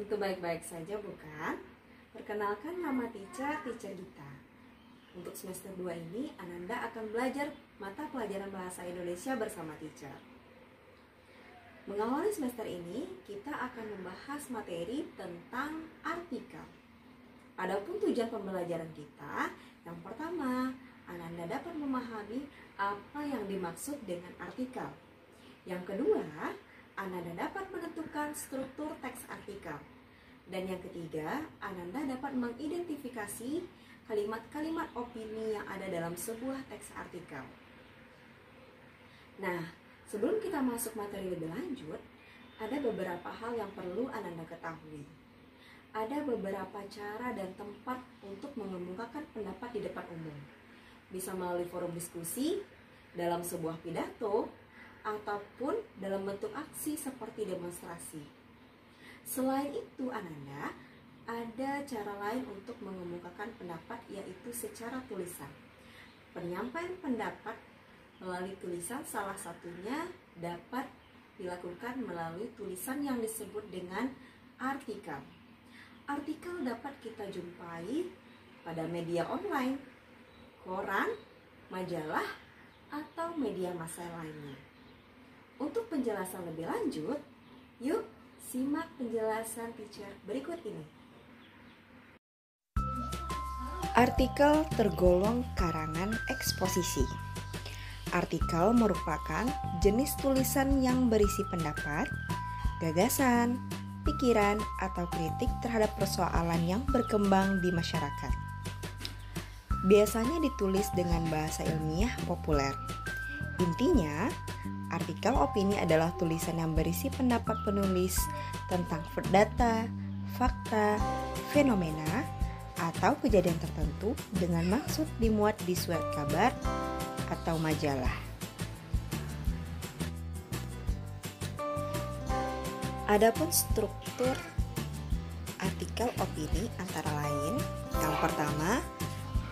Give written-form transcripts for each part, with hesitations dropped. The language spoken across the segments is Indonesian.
Tentu baik-baik saja, bukan? Perkenalkan, nama teacher Gita. Untuk semester 2 ini, Ananda akan belajar mata pelajaran bahasa Indonesia bersama teacher. Mengawali semester ini, kita akan membahas materi tentang artikel. Adapun tujuan pembelajaran kita, yang pertama, Ananda dapat memahami apa yang dimaksud dengan artikel. Yang kedua, Ananda dapat menentukan struktur teks artikel. Dan yang ketiga, Ananda dapat mengidentifikasi kalimat-kalimat opini yang ada dalam sebuah teks artikel. Nah, sebelum kita masuk materi lebih lanjut, ada beberapa hal yang perlu Ananda ketahui. Ada beberapa cara dan tempat untuk mengemukakan pendapat di depan umum. Bisa melalui forum diskusi, dalam sebuah pidato, ataupun dalam bentuk aksi seperti demonstrasi. Selain itu, Ananda ada cara lain untuk mengemukakan pendapat, yaitu secara tulisan. Penyampaian pendapat melalui tulisan salah satunya dapat dilakukan melalui tulisan yang disebut dengan artikel. Artikel dapat kita jumpai pada media online, koran, majalah, atau media massa lainnya. Untuk penjelasan lebih lanjut, yuk simak penjelasan teacher berikut ini. Artikel tergolong karangan eksposisi. Artikel merupakan jenis tulisan yang berisi pendapat, gagasan, pikiran, atau kritik terhadap persoalan yang berkembang di masyarakat. Biasanya ditulis dengan bahasa ilmiah populer. Intinya, artikel opini adalah tulisan yang berisi pendapat penulis tentang data, fakta, fenomena, atau kejadian tertentu dengan maksud dimuat di surat kabar atau majalah. Adapun struktur artikel opini antara lain, yang pertama,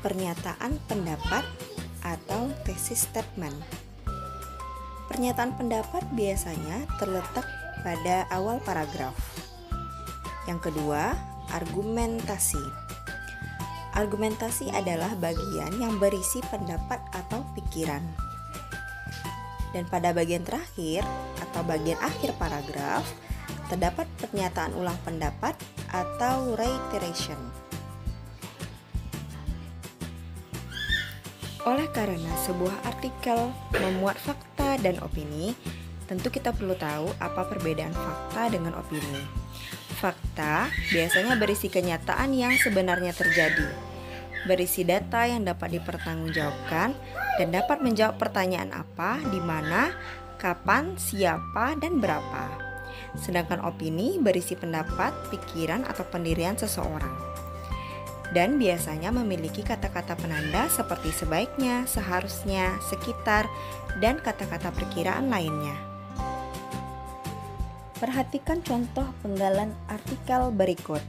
pernyataan pendapat atau thesis statement. Pernyataan pendapat biasanya terletak pada awal paragraf. Yang kedua, argumentasi. Argumentasi adalah bagian yang berisi pendapat atau pikiran. Dan pada bagian terakhir atau bagian akhir paragraf, terdapat pernyataan ulang pendapat atau reiteration. Oleh karena sebuah artikel memuat fakta dan opini, tentu kita perlu tahu apa perbedaan fakta dengan opini. Fakta biasanya berisi kenyataan yang sebenarnya terjadi, berisi data yang dapat dipertanggungjawabkan dan dapat menjawab pertanyaan apa, di mana, kapan, siapa, dan berapa. Sedangkan opini berisi pendapat, pikiran, atau pendirian seseorang. Dan biasanya memiliki kata-kata penanda seperti sebaiknya, seharusnya, sekitar, dan kata-kata perkiraan lainnya. Perhatikan contoh penggalan artikel berikut.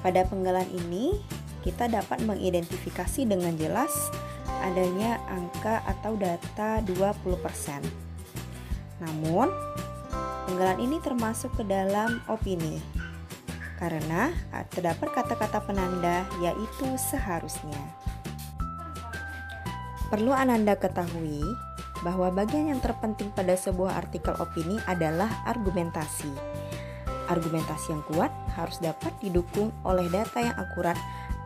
Pada penggalan ini, kita dapat mengidentifikasi dengan jelas adanya angka atau data 20%. Namun, penggalan ini termasuk ke dalam opini, karena terdapat kata-kata penanda yaitu seharusnya. Perlu Ananda ketahui bahwa bagian yang terpenting pada sebuah artikel opini adalah argumentasi. Argumentasi yang kuat harus dapat didukung oleh data yang akurat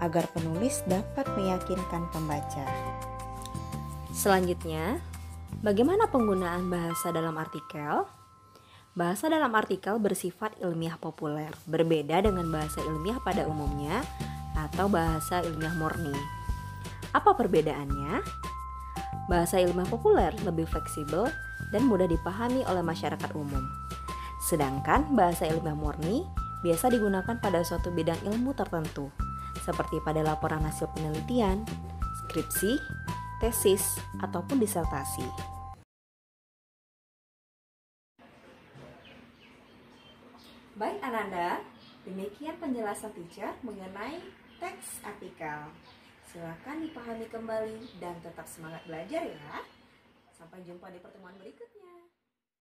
agar penulis dapat meyakinkan pembaca. Selanjutnya, bagaimana penggunaan bahasa dalam artikel? Bahasa dalam artikel bersifat ilmiah populer, berbeda dengan bahasa ilmiah pada umumnya atau bahasa ilmiah murni. Apa perbedaannya? Bahasa ilmiah populer lebih fleksibel dan mudah dipahami oleh masyarakat umum. Sedangkan bahasa ilmiah murni biasa digunakan pada suatu bidang ilmu tertentu, seperti pada laporan hasil penelitian, skripsi, tesis, ataupun disertasi. Baik Ananda, demikian penjelasan teacher mengenai teks artikel. Silakan dipahami kembali dan tetap semangat belajar ya. Sampai jumpa di pertemuan berikutnya.